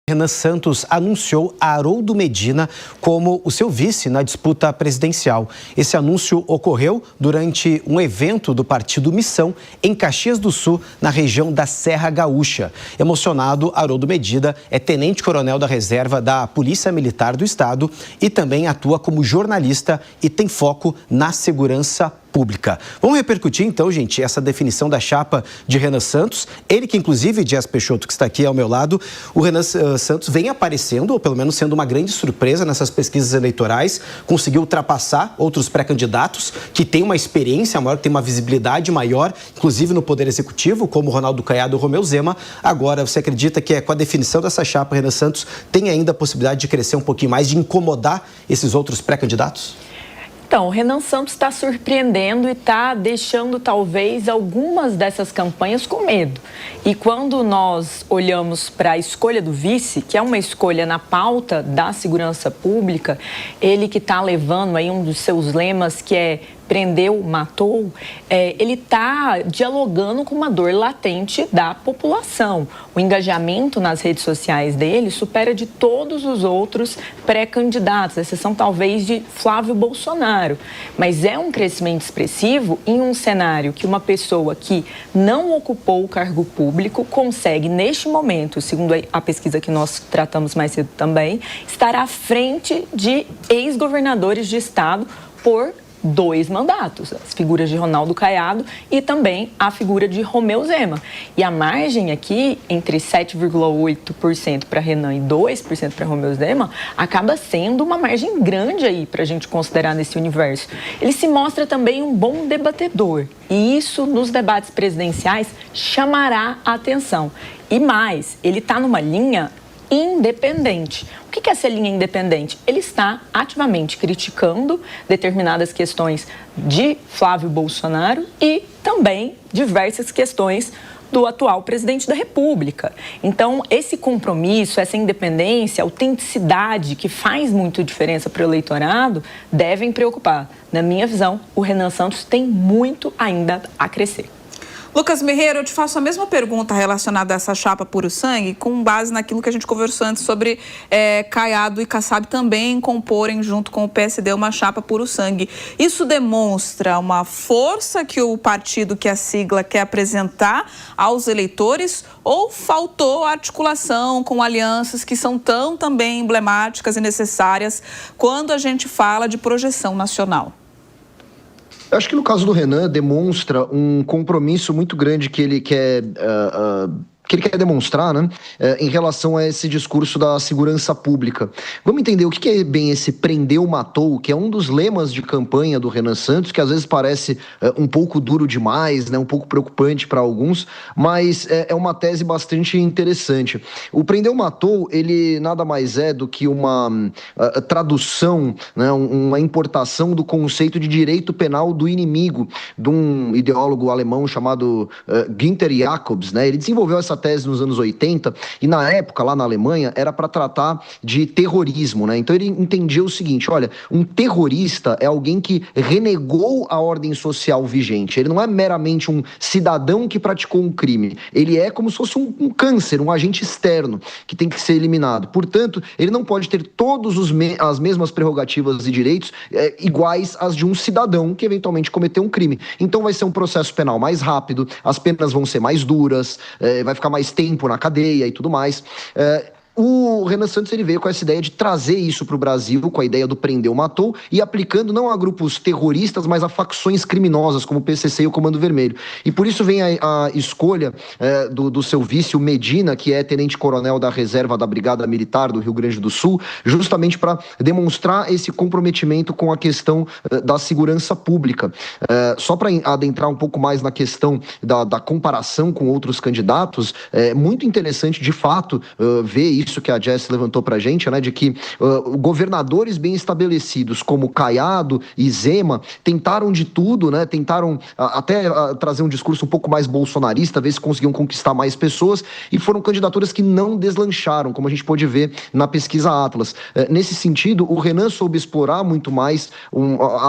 Renan Santos anunciou Haroldo Medina como o seu vice na disputa presidencial. Esse anúncio ocorreu durante um evento do partido Missão, em Caxias do Sul, na região da Serra Gaúcha. Emocionado, Haroldo Medina é tenente-coronel da reserva da Polícia Militar do Estado e também atua como jornalista e tem foco na segurança pública. Vamos repercutir então, gente, essa definição da chapa de Renan Santos. Ele que, inclusive, Dias Peixoto, que está aqui ao meu lado, o Renan Santos vem aparecendo, ou pelo menos sendo uma grande surpresa nessas pesquisas eleitorais, conseguiu ultrapassar outros pré-candidatos que têm uma experiência maior, que têm uma visibilidade maior, inclusive no Poder Executivo, como Ronaldo Caiado e Romeu Zema. Agora, você acredita que com a definição dessa chapa, Renan Santos tem ainda a possibilidade de crescer um pouquinho mais, de incomodar esses outros pré-candidatos? Então, o Renan Santos está surpreendendo e está deixando, talvez, algumas dessas campanhas com medo. E quando nós olhamos para a escolha do vice, que é uma escolha na pauta da segurança pública, ele que está levando aí um dos seus lemas, que é prendeu, matou, ele está dialogando com uma dor latente da população. O engajamento nas redes sociais dele supera de todos os outros pré-candidatos, exceção talvez de Flávio Bolsonaro. Mas é um crescimento expressivo em um cenário que uma pessoa que não ocupou o cargo público consegue, neste momento, segundo a pesquisa que nós tratamos mais cedo também, estar à frente de ex-governadores de estado por 2 mandatos, as figuras de Ronaldo Caiado e também a figura de Romeu Zema. E a margem aqui, entre 7,8% para Renan e 2% para Romeu Zema, acaba sendo uma margem grande aí para a gente considerar nesse universo. Ele se mostra também um bom debatedor e isso nos debates presidenciais chamará a atenção. E mais, ele está numa linha independente. O que é essa linha independente? Ele está ativamente criticando determinadas questões de Flávio Bolsonaro e também diversas questões do atual presidente da República. Então, esse compromisso, essa independência, autenticidade que faz muito diferença para o eleitorado, devem preocupar. Na minha visão, o Renan Santos tem muito ainda a crescer. Lucas Merreiro, eu te faço a mesma pergunta relacionada a essa chapa puro sangue, com base naquilo que a gente conversou antes sobre Caiado e Kassab também comporem, junto com o PSD, uma chapa puro sangue. Isso demonstra uma força que o partido, que a sigla quer apresentar aos eleitores, ou faltou articulação com alianças que são tão também emblemáticas e necessárias quando a gente fala de projeção nacional? Eu acho que no caso do Renan demonstra um compromisso muito grande que ele quer demonstrar, né, em relação a esse discurso da segurança pública. Vamos entender o que é bem esse prendeu, matou, que é um dos lemas de campanha do Renan Santos, que às vezes parece um pouco duro demais, né, um pouco preocupante para alguns, mas é uma tese bastante interessante. O prendeu, matou, ele nada mais é do que uma tradução, né, uma importação do conceito de direito penal do inimigo, de um ideólogo alemão chamado Günther Jacobs, né? Ele desenvolveu essa tese nos anos 80 e na época lá na Alemanha era para tratar de terrorismo, né? Então ele entendia o seguinte, olha, um terrorista é alguém que renegou a ordem social vigente, ele não é meramente um cidadão que praticou um crime, ele é como se fosse um câncer, um agente externo que tem que ser eliminado, portanto ele não pode ter todos as mesmas prerrogativas e direitos iguais às de um cidadão que eventualmente cometeu um crime, então vai ser um processo penal mais rápido, as penas vão ser mais duras, vai ficar mais tempo na cadeia e tudo mais. O Renan Santos ele veio com essa ideia de trazer isso para o Brasil, com a ideia do prendeu, matou, e aplicando não a grupos terroristas, mas a facções criminosas, como o PCC e o Comando Vermelho. E por isso vem a escolha do seu vice, o Medina, que é tenente-coronel da reserva da Brigada Militar do Rio Grande do Sul, justamente para demonstrar esse comprometimento com a questão da segurança pública. Só para adentrar um pouco mais na questão da comparação com outros candidatos, é muito interessante, de fato, ver isso que a Jess levantou pra gente, né, de que governadores bem estabelecidos como Caiado e Zema tentaram de tudo, né, tentaram até trazer um discurso um pouco mais bolsonarista, ver se conseguiam conquistar mais pessoas, e foram candidaturas que não deslancharam, como a gente pôde ver na pesquisa Atlas. Nesse sentido, o Renan soube explorar muito mais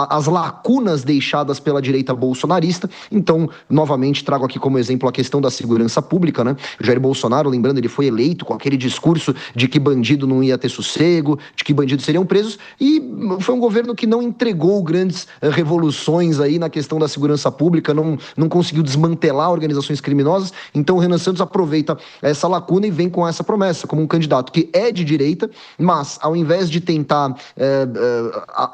as lacunas deixadas pela direita bolsonarista. Então, novamente, trago aqui como exemplo a questão da segurança pública, né? O Jair Bolsonaro, lembrando, ele foi eleito com aquele discurso de que bandido não ia ter sossego, de que bandidos seriam presos, e foi um governo que não entregou grandes revoluções aí na questão da segurança pública, não conseguiu desmantelar organizações criminosas. Então o Renan Santos aproveita essa lacuna e vem com essa promessa, como um candidato que é de direita, mas ao invés de tentar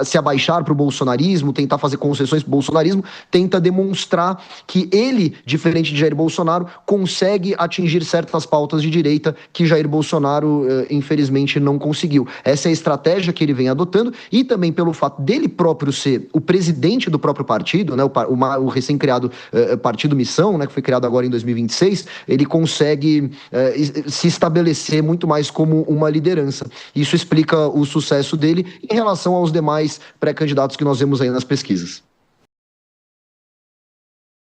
se abaixar para o bolsonarismo, tentar fazer concessões para o bolsonarismo, tenta demonstrar que ele, diferente de Jair Bolsonaro, consegue atingir certas pautas de direita que Jair Bolsonaro, infelizmente, não conseguiu. Essa é a estratégia que ele vem adotando, e também pelo fato dele próprio ser o presidente do próprio partido, né, o recém-criado Partido Missão, né, que foi criado agora em 2026, ele consegue se estabelecer muito mais como uma liderança. Isso explica o sucesso dele em relação aos demais pré-candidatos que nós vemos aí nas pesquisas.